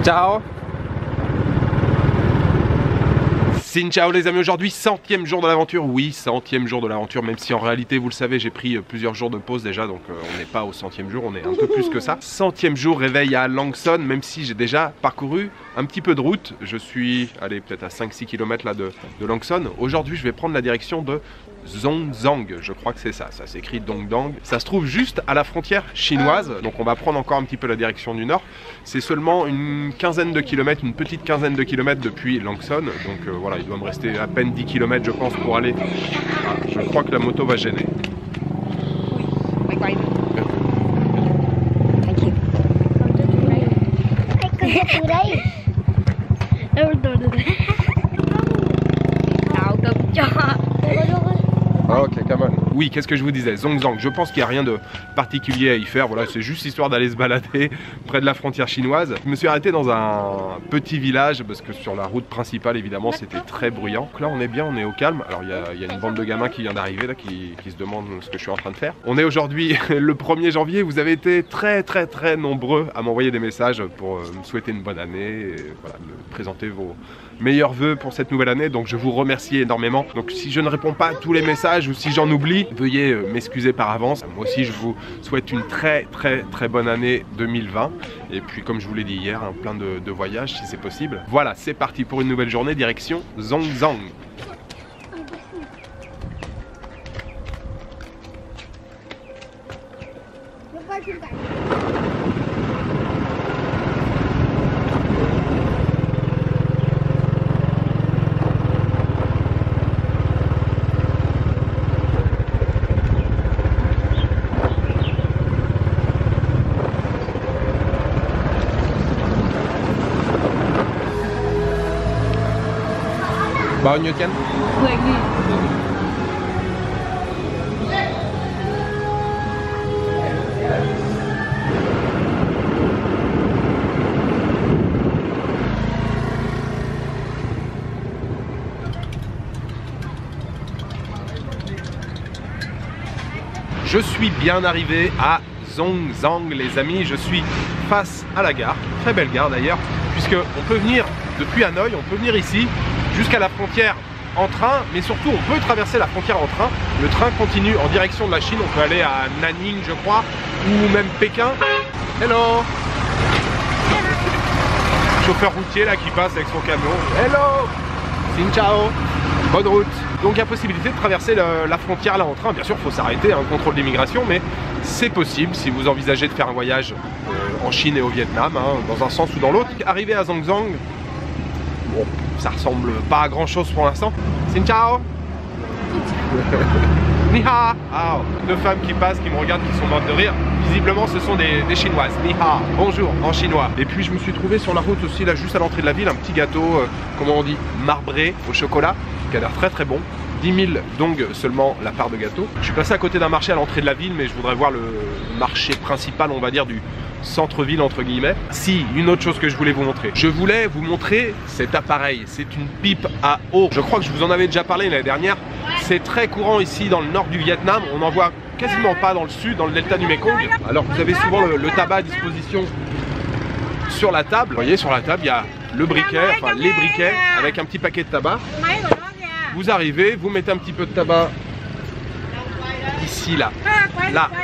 Ciao. Ciao les amis, aujourd'hui 100e jour de l'aventure, oui 100e jour de l'aventure, même si en réalité vous le savez j'ai pris plusieurs jours de pause déjà, donc on n'est pas au 100e jour, on est un peu plus que ça. 100e jour, réveil à Langson, même si j'ai déjà parcouru un petit peu de route, je suis allé peut-être à 5-6 km là de Langson. Aujourd'hui je vais prendre la direction de Zhongzhang, je crois que c'est ça, ça s'écrit Dongdang. Ça se trouve juste à la frontière chinoise, donc on va prendre encore un petit peu la direction du nord. C'est seulement une quinzaine de kilomètres, une petite quinzaine de kilomètres depuis Langson, donc voilà, il doit me rester à peine 10 km je pense pour aller. Ah, je crois que la moto va gêner. Ok, come on. Oui, qu'est-ce que je vous disais, Zhongzhang, je pense qu'il n'y a rien de particulier à y faire, voilà, c'est juste histoire d'aller se balader près de la frontière chinoise. Je me suis arrêté dans un petit village, parce que sur la route principale, évidemment, c'était très bruyant. Donc là, on est bien, on est au calme. Alors, il y a une bande de gamins qui vient d'arriver, là, qui se demandent ce que je suis en train de faire. On est aujourd'hui le 1er janvier, vous avez été très nombreux à m'envoyer des messages pour me souhaiter une bonne année, et voilà, me présenter vos meilleurs vœux pour cette nouvelle année, donc je vous remercie énormément. Donc si je ne réponds pas à tous les messages ou si j'en oublie, veuillez m'excuser par avance. Moi aussi je vous souhaite une très bonne année 2020 et puis comme je vous l'ai dit hier, hein, plein de voyages si c'est possible. Voilà, c'est parti pour une nouvelle journée, direction Zhongzhang. Bao nhiêu chén? 10.000. Je suis bien arrivé à Zhongzhang les amis, je suis face à la gare, très belle gare d'ailleurs, puisque on peut venir depuis Hanoï, on peut venir ici jusqu'à la frontière en train, mais surtout on peut traverser la frontière en train. Le train continue en direction de la Chine, on peut aller à Nanning je crois, ou même Pékin. Hello! Chauffeur routier là qui passe avec son camion. Hello! Xin ciao! Bonne route! Donc il y a possibilité de traverser la frontière là en train. Bien sûr il faut s'arrêter, un contrôle d'immigration, mais c'est possible si vous envisagez de faire un voyage en Chine et au Vietnam, hein, dans un sens ou dans l'autre. Arrivé à Zhongzhang, bon, ça ressemble pas à grand chose pour l'instant. Xin ciao. Ni hao. Ah, deux femmes qui passent, qui me regardent, qui sont mortes de rire. Visiblement ce sont des chinoises. Ni hao, bonjour en chinois. Et puis je me suis trouvé sur la route aussi, là juste à l'entrée de la ville, un petit gâteau, comment on dit, marbré au chocolat, qui a l'air très bon. 10 000 dong seulement la part de gâteau. Je suis passé à côté d'un marché à l'entrée de la ville, mais je voudrais voir le marché principal, on va dire, du centre-ville entre guillemets. Si, une autre chose que je voulais vous montrer. Je voulais vous montrer cet appareil. C'est une pipe à eau. Je crois que je vous en avais déjà parlé l'année dernière. C'est très courant ici dans le nord du Vietnam. On n'en voit quasiment pas dans le sud, dans le delta du Mekong. Alors vous avez souvent le tabac à disposition sur la table. Vous voyez, sur la table, il y a le briquet, enfin les briquets, avec un petit paquet de tabac. Vous arrivez, vous mettez un petit peu de tabac ici, là,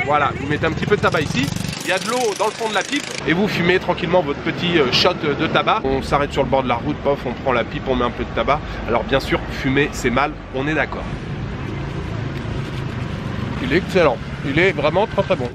voilà, vous mettez un petit peu de tabac ici, il y a de l'eau dans le fond de la pipe et vous fumez tranquillement votre petit shot de tabac. On s'arrête sur le bord de la route, pof, on prend la pipe, on met un peu de tabac. Alors bien sûr, fumer c'est mal, on est d'accord. Il est excellent, il est vraiment très bon.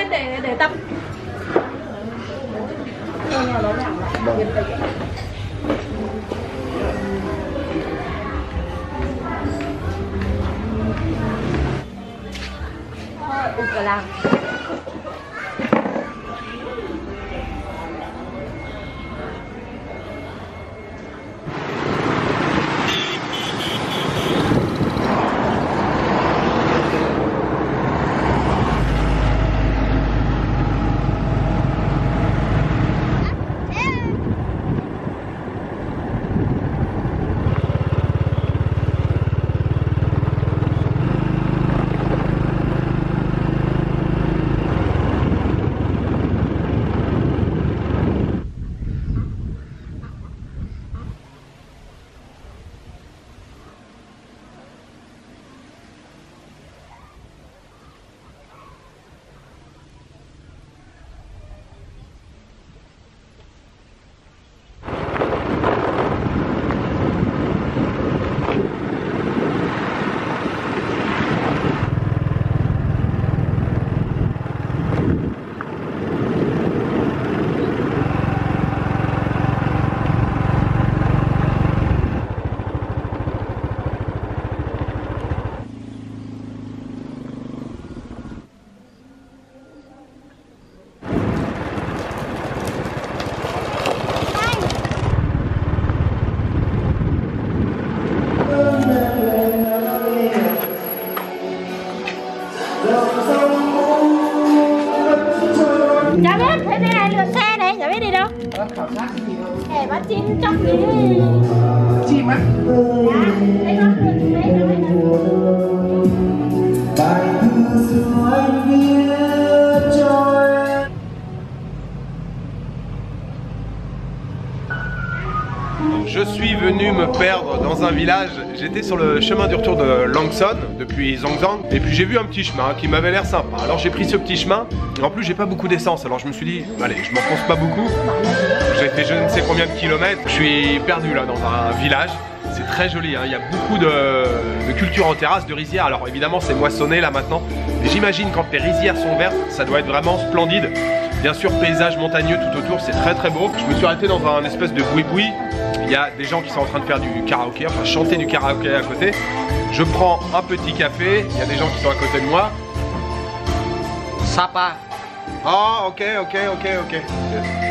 lên để tập. Cửa làm. Chả biết, thế này lượt xe đấy, chả biết đi đâu. Khảo sát cái gì không? Để bắt chim trong cái... Chim á? Dạ, thấy nó lượt đấy nó phải bài thư xưa anh viết cho em. Je suis venu me perdre dans un village. J'étais sur le chemin du retour de Langson depuis Zhangzhang et puis j'ai vu un petit chemin qui m'avait l'air sympa. Alors j'ai pris ce petit chemin et en plus j'ai pas beaucoup d'essence, alors je me suis dit allez, je m'enfonce pas beaucoup. J'ai fait je ne sais combien de kilomètres. Je suis perdu là dans un village. C'est très joli, hein. Il y a beaucoup de culture en terrasse, de rizières. Alors évidemment c'est moissonné là maintenant, mais j'imagine quand les rizières sont vertes, ça doit être vraiment splendide. Bien sûr paysage montagneux tout autour, c'est très très beau. Je me suis arrêté dans un espèce de boui-boui. Il y a des gens qui sont en train de faire du karaoké, enfin chanter du karaoké à côté. Je prends un petit café, il y a des gens qui sont à côté de moi. Sapa. Oh ok.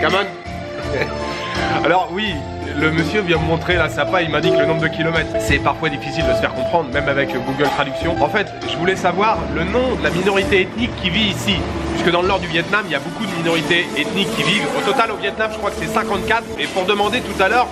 Come on. Alors oui, le monsieur vient me montrer la Sapa, il m'indique le nombre de kilomètres. C'est parfois difficile de se faire comprendre, même avec Google Traduction. En fait, je voulais savoir le nom de la minorité ethnique qui vit ici. Puisque dans le nord du Vietnam, il y a beaucoup de minorités ethniques qui vivent. Au total, au Vietnam, je crois que c'est 54. Et pour demander tout à l'heure,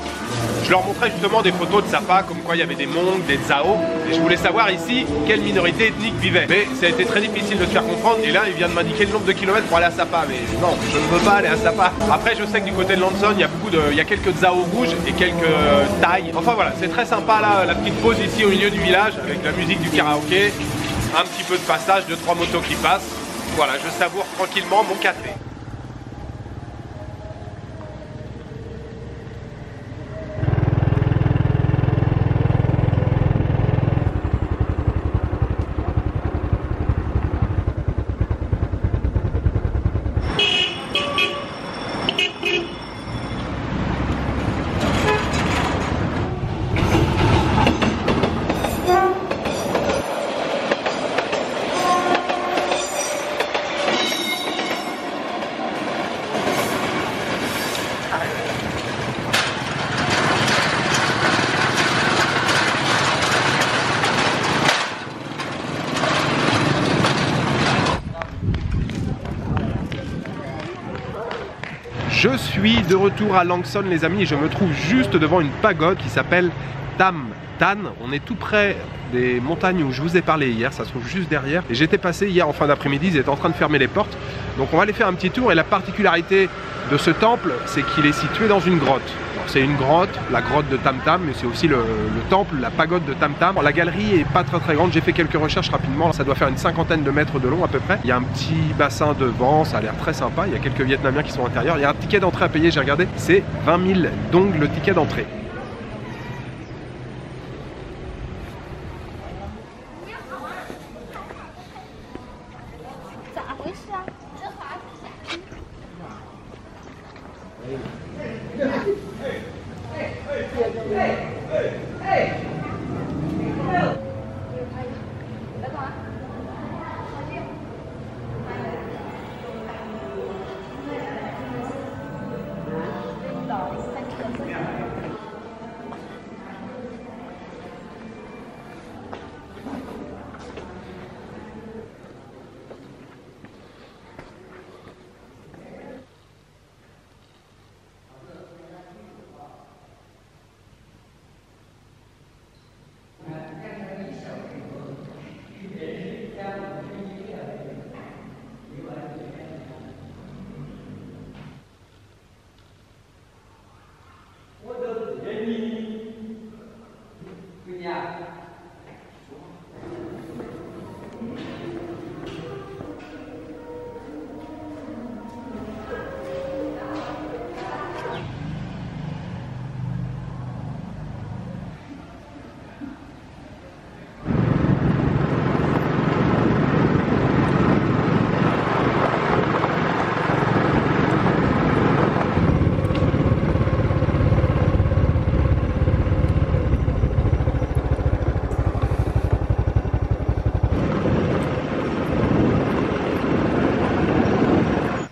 je leur montrais justement des photos de Sapa, comme quoi il y avait des Hmong, des Tsao. Et je voulais savoir ici quelle minorité ethnique vivait. Mais ça a été très difficile de se faire comprendre. Et là, il vient de m'indiquer le nombre de kilomètres pour aller à Sapa. Mais non, je ne veux pas aller à Sapa. Après, je sais que du côté de Langson, il y a quelques Tsao rouges et quelques Thaïs. Enfin voilà, c'est très sympa là, la petite pause ici au milieu du village avec la musique du karaoké. Un petit peu de passage, 2-3 motos qui passent. Voilà, je savoure tranquillement mon café. Je suis de retour à Langson les amis et je me trouve juste devant une pagode qui s'appelle Tam Tan. On est tout près des montagnes où je vous ai parlé hier, ça se trouve juste derrière. Et j'étais passé hier en fin d'après-midi, ils étaient en train de fermer les portes. Donc on va aller faire un petit tour et la particularité de ce temple, c'est qu'il est situé dans une grotte. C'est une grotte, la grotte de Tam Tam, mais c'est aussi le temple, la pagode de Tam Tam. La galerie est pas très grande, j'ai fait quelques recherches rapidement, ça doit faire une 50aine de mètres de long à peu près. Il y a un petit bassin devant, ça a l'air très sympa, il y a quelques Vietnamiens qui sont à l'intérieur. Il y a un ticket d'entrée à payer, j'ai regardé, c'est 20 000 dong le ticket d'entrée.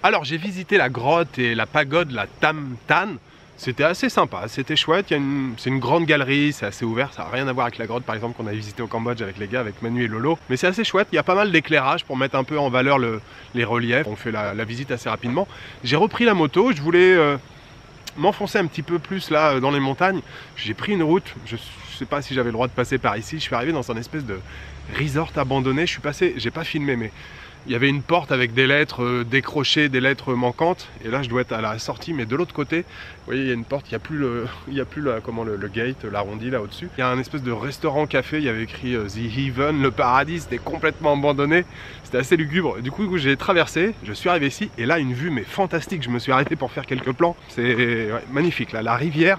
Alors j'ai visité la grotte et la pagode, la Tam Tan. C'était assez sympa, c'était chouette. C'est une grande galerie, c'est assez ouvert. Ça n'a rien à voir avec la grotte par exemple qu'on a visité au Cambodge avec les gars, avec Manu et Lolo. Mais c'est assez chouette, il y a pas mal d'éclairage pour mettre un peu en valeur les reliefs. On fait la visite assez rapidement. J'ai repris la moto, je voulais m'enfoncer un petit peu plus là dans les montagnes. J'ai pris une route, je sais pas si j'avais le droit de passer par ici. Je suis arrivé dans un espèce de resort abandonné. Je suis passé, j'ai pas filmé mais il y avait une porte avec des lettres décrochées, des lettres manquantes. Et là, je dois être à la sortie, mais de l'autre côté, vous voyez, il y a une porte, il n'y a plus le gate, l'arrondi là au-dessus. Il y a un espèce de restaurant-café, il y avait écrit The Heaven, le paradis, c'était complètement abandonné. C'était assez lugubre. Du coup, j'ai traversé, je suis arrivé ici, et là, une vue mais fantastique. Je me suis arrêté pour faire quelques plans. C'est magnifique, là, la rivière,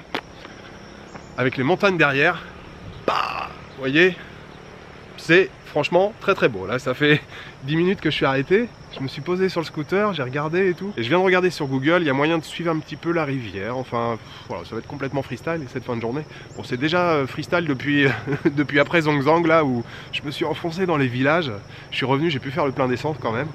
avec les montagnes derrière. Bah, vous voyez, c'est franchement très très beau. Là, ça fait 10 minutes que je suis arrêté. Je me suis posé sur le scooter, j'ai regardé et tout. Et je viens de regarder sur Google, il y a moyen de suivre un petit peu la rivière. Enfin, voilà, ça va être complètement freestyle cette fin de journée. Bon, c'est déjà freestyle depuis, depuis après Zongzang, là où je me suis enfoncé dans les villages. Je suis revenu, j'ai pu faire le plein d'essence quand même.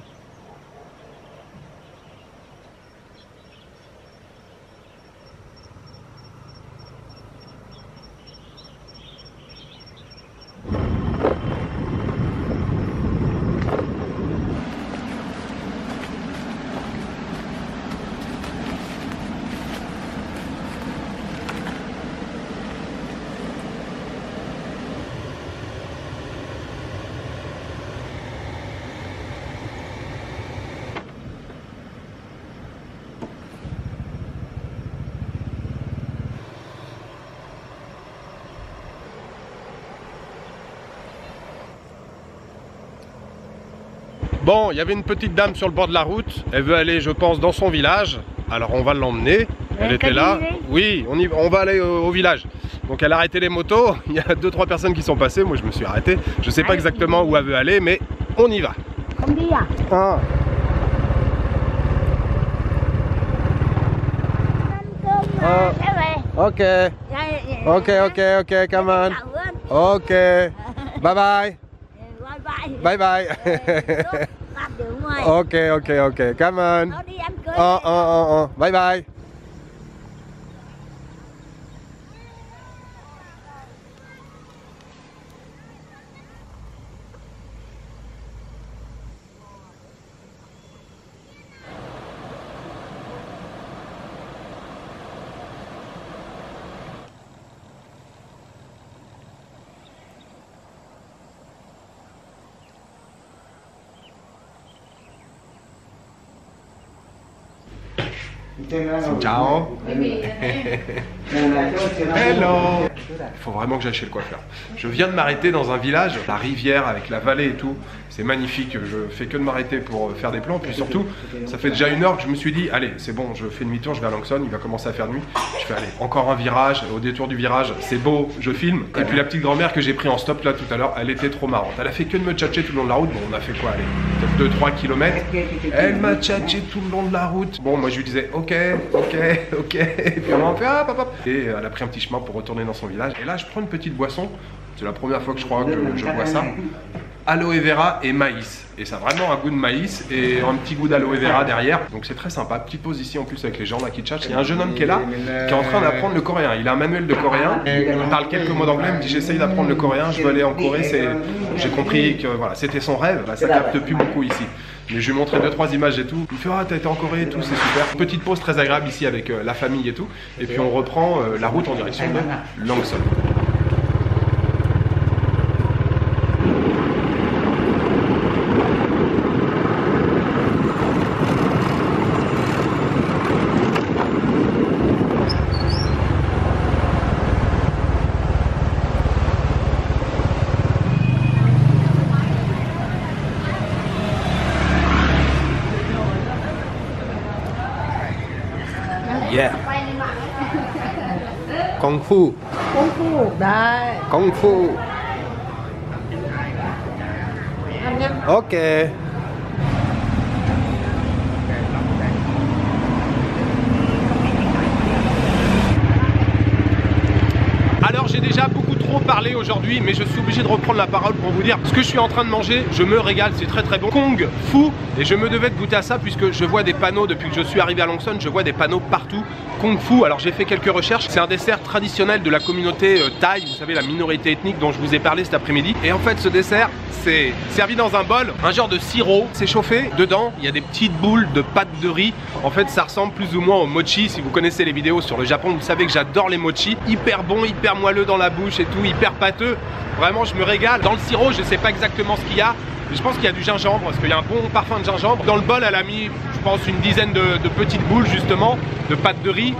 Bon, il y avait une petite dame sur le bord de la route. Elle veut aller, je pense, dans son village. Alors on va l'emmener. Elle était là. Oui, on va aller au village. Donc elle a arrêté les motos. Il y a 2-3 personnes qui sont passées. Moi, je me suis arrêté. Je sais pas exactement où elle veut aller, mais on y va. Ah. Ok. Ok, come on. Ok. Bye bye. Bye bye. Ok, come on. Bye bye. Ciao. Hello. Il faut vraiment que j'aille chez le coiffeur. Je viens de m'arrêter dans un village, la rivière avec la vallée et tout. C'est magnifique, je fais que de m'arrêter pour faire des plans. Puis surtout, ça fait déjà 1 heure que je me suis dit, allez, c'est bon, je fais demi-tour, je vais à Langson, il va commencer à faire nuit. Je fais, allez, encore un virage, au détour du virage, c'est beau, je filme. Et puis la petite grand-mère que j'ai pris en stop là tout à l'heure, elle était trop marrante. Elle a fait que de me tchatcher tout le long de la route. Bon, on a fait quoi, allez, peut-être 2-3 km. Elle m'a tchatché tout le long de la route. Bon, moi je lui disais, ok. Et puis on m'a fait, hop. et elle a pris un petit chemin pour retourner dans son village. Et là je prends une petite boisson, c'est la première fois que je crois que je bois ça. Aloe vera et maïs, et ça a vraiment un goût de maïs et un petit goût d'aloe vera derrière, donc c'est très sympa. Petite pause ici en plus avec les gens là qui tchatchent. Il y a un jeune homme qui est là, qui est en train d'apprendre le coréen. Il a un manuel de coréen, il parle quelques mots d'anglais, il me dit j'essaye d'apprendre le coréen, je veux aller en Corée. J'ai compris que voilà, c'était son rêve, là ça capte plus beaucoup ici. Mais je lui ai montré 2-3 images et tout. Il fait ah t'as été en Corée et tout, c'est super. Petite pause très agréable ici avec la famille et tout. Et puis on reprend la route en direction de Langson. Yeah. Kung Fu. Kung Fu ได้ Kung Fu. อันเนี้ย Ok. Alors j'ai déjà beaucoup trop parlé aujourd'hui, mais je suis obligé de reprendre la parole pour vous dire ce que je suis en train de manger. Je me régale, c'est très très bon. Kung Fu, et je me devais de goûter à ça puisque je vois des panneaux depuis que je suis arrivé à Langson, je vois des panneaux partout. Kung Fu, alors j'ai fait quelques recherches, c'est un dessert traditionnel de la communauté thaï, vous savez la minorité ethnique dont je vous ai parlé cet après-midi. Et en fait ce dessert, c'est servi dans un bol, un genre de sirop, c'est chauffé. Dedans, il y a des petites boules de pâte de riz. En fait ça ressemble plus ou moins au mochi. Si vous connaissez les vidéos sur le Japon, vous savez que j'adore les mochi. Hyper bon, hyper moelleux dans la bouche et tout, hyper pâteux. Vraiment je me régale. Dans le sirop, je sais pas exactement ce qu'il y a. Je pense qu'il y a du gingembre, parce qu'il y a un bon parfum de gingembre. Dans le bol, elle a mis, je pense, une dizaine de petites boules, justement, de pâte de riz.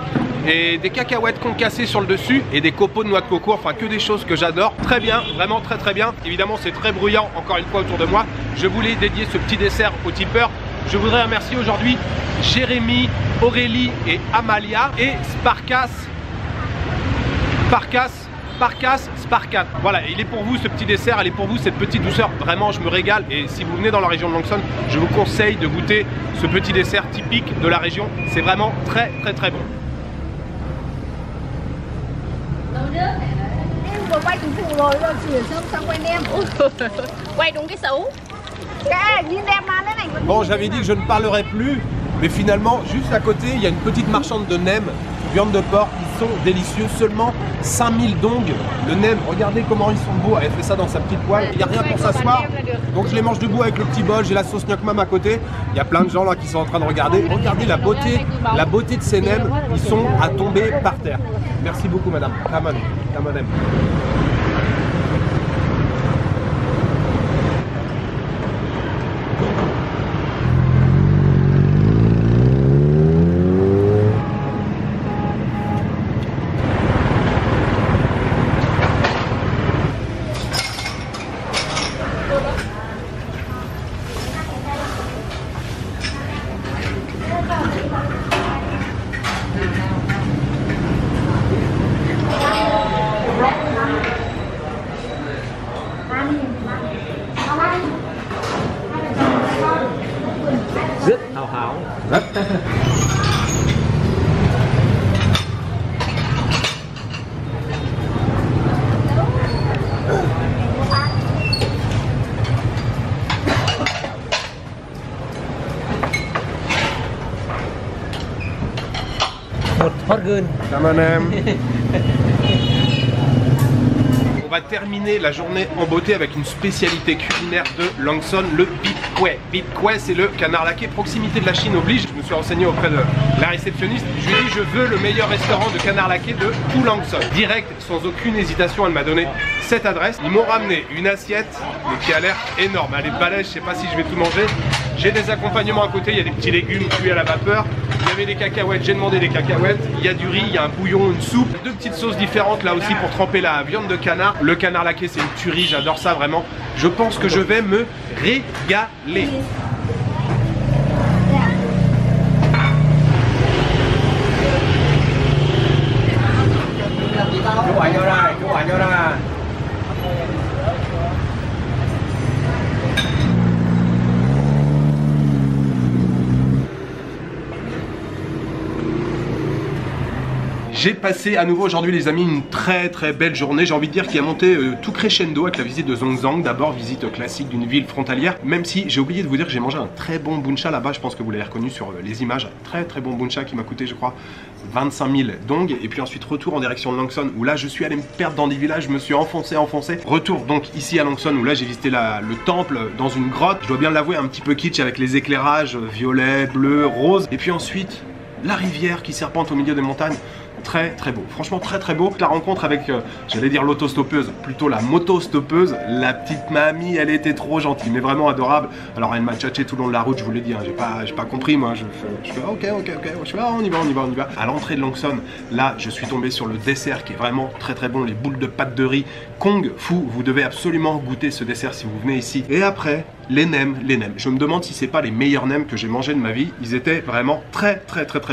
Et des cacahuètes concassées sur le dessus. Et des copeaux de noix de coco, enfin que des choses que j'adore. Très bien, vraiment très très bien. Évidemment, c'est très bruyant, encore une fois, autour de moi. Je voulais dédier ce petit dessert aux tipeurs. Je voudrais remercier aujourd'hui Jérémy, Aurélie et Amalia. Et Sparkas. Sparkat. Voilà, il est pour vous ce petit dessert, elle est pour vous cette petite douceur. Vraiment, je me régale. Et si vous venez dans la région de Langson, je vous conseille de goûter ce petit dessert typique de la région. C'est vraiment très très très bon. Em vừa quay Kung Fu rồi, rồi chuyển sang quay nem. Quay đúng cái xấu. Cái nhìn đem mà thế này. Bon, j'avais dit que je ne parlerai plus, mais finalement, juste à côté, il y a une petite marchande de nem, viande de porc, ils sont délicieux, seulement 5000 dong. Le nem, regardez comment ils sont beaux, elle fait ça dans sa petite poêle, il n'y a rien pour s'asseoir, donc je les mange debout avec le petit bol, j'ai la sauce Nyok Mam à côté, il y a plein de gens là qui sont en train de regarder. Regardez la beauté de ces nems, ils sont à tomber par terre. Merci beaucoup madame, come on, rất hào hảo. Một hot girl. Cảm ơn em. On va terminer la journée en beauté avec une spécialité culinaire de Langson, le Vit Quay. Vit Quay, c'est le canard laqué, proximité de la Chine oblige. Je me suis renseigné auprès de la réceptionniste. Je lui ai dit je veux le meilleur restaurant de canard laqué de tout Langson. Direct, sans aucune hésitation, elle m'a donné cette adresse. Ils m'ont ramené une assiette, mais qui a l'air énorme. Elle est balèze, je sais pas si je vais tout manger. J'ai des accompagnements à côté, il y a des petits légumes cuits à la vapeur. Il y avait des cacahuètes, j'ai demandé des cacahuètes. Il y a du riz, il y a un bouillon, une soupe. Deux petites sauces différentes là aussi pour tremper la viande de canard. Le canard laqué, c'est une tuerie, j'adore ça vraiment. Je pense que je vais me régaler. J'ai passé à nouveau aujourd'hui les amis une très belle journée, j'ai envie de dire qui a monté tout crescendo avec la visite de Zhongzhang. D'abord visite classique d'une ville frontalière, même si j'ai oublié de vous dire que j'ai mangé un très bon buncha là-bas, je pense que vous l'avez reconnu sur les images, très bon buncha qui m'a coûté je crois 25 000 dong. Et puis ensuite retour en direction de Langson où là je suis allé me perdre dans des villages, je me suis enfoncé. Retour donc ici à Langson où là j'ai visité le temple dans une grotte, je dois bien l'avouer un petit peu kitsch avec les éclairages violet, bleu, rose. Et puis ensuite la rivière qui serpente au milieu des montagnes. Très beau, franchement très beau. La rencontre avec, j'allais dire l'autostoppeuse, plutôt la motostoppeuse, la petite mamie, elle était trop gentille, mais vraiment adorable. Alors elle m'a tchatché tout le long de la route, je vous l'ai dit, hein, j'ai pas compris moi, je fais ok, je suis là, on y va. À l'entrée de Langson, là je suis tombé sur le dessert qui est vraiment très bon, les boules de pâte de riz Kung Fu, vous devez absolument goûter ce dessert si vous venez ici. Et après, les nems, je me demande si c'est pas les meilleurs nems que j'ai mangé de ma vie, ils étaient vraiment très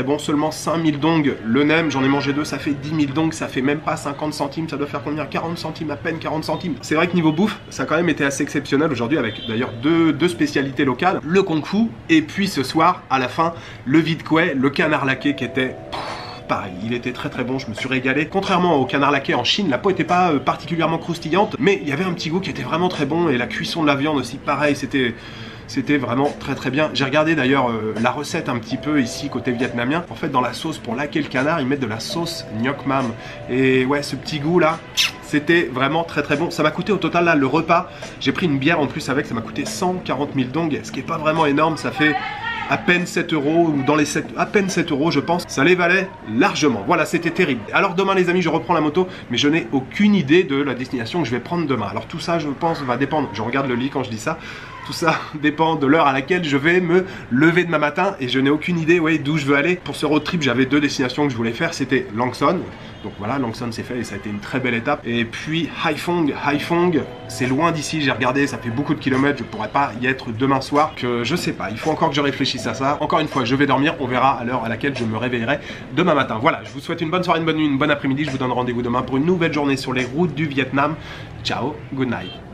bons, seulement 5000 dong le nem, j'en ai mangé 2, ça fait 10 000 dong, ça fait même pas 50 centimes, ça doit faire combien? 40 centimes, à peine 40 centimes. C'est vrai que niveau bouffe, ça a quand même été assez exceptionnel aujourd'hui avec d'ailleurs deux spécialités locales, le Kung Fu et puis ce soir, à la fin, le vide couet, le canard laqué qui était... pareil, il était très bon, je me suis régalé. Contrairement au canard laqué en Chine, la peau était pas particulièrement croustillante, mais il y avait un petit goût qui était vraiment très bon et la cuisson de la viande aussi, pareil, c'était vraiment très bien. J'ai regardé d'ailleurs la recette un petit peu ici côté vietnamien. En fait dans la sauce pour laquer le canard, ils mettent de la sauce Ngoc Mam. Et ouais, ce petit goût là, c'était vraiment très bon. Ça m'a coûté au total là le repas, j'ai pris une bière en plus avec, ça m'a coûté 140 000 dong, ce qui est pas vraiment énorme, ça fait à peine 7 €, ou dans les 7, à peine 7 € je pense, ça les valait largement. Voilà, c'était terrible. Alors demain les amis, je reprends la moto, mais je n'ai aucune idée de la destination que je vais prendre demain. Alors tout ça je pense va dépendre, je regarde le lit quand je dis ça, tout ça dépend de l'heure à laquelle je vais me lever demain matin et je n'ai aucune idée d'où je veux aller. Pour ce road trip, j'avais 2 destinations que je voulais faire, c'était Langson. Donc voilà, Langson c'est fait et ça a été une très belle étape. Et puis Haiphong, c'est loin d'ici, j'ai regardé, ça fait beaucoup de kilomètres, je pourrais pas y être demain soir, que je sais pas, il faut encore que je réfléchisse à ça. Encore une fois, je vais dormir, on verra à l'heure à laquelle je me réveillerai demain matin. Voilà, je vous souhaite une bonne soirée, une bonne nuit, une bonne après-midi, je vous donne rendez-vous demain pour une nouvelle journée sur les routes du Vietnam. Ciao, good night.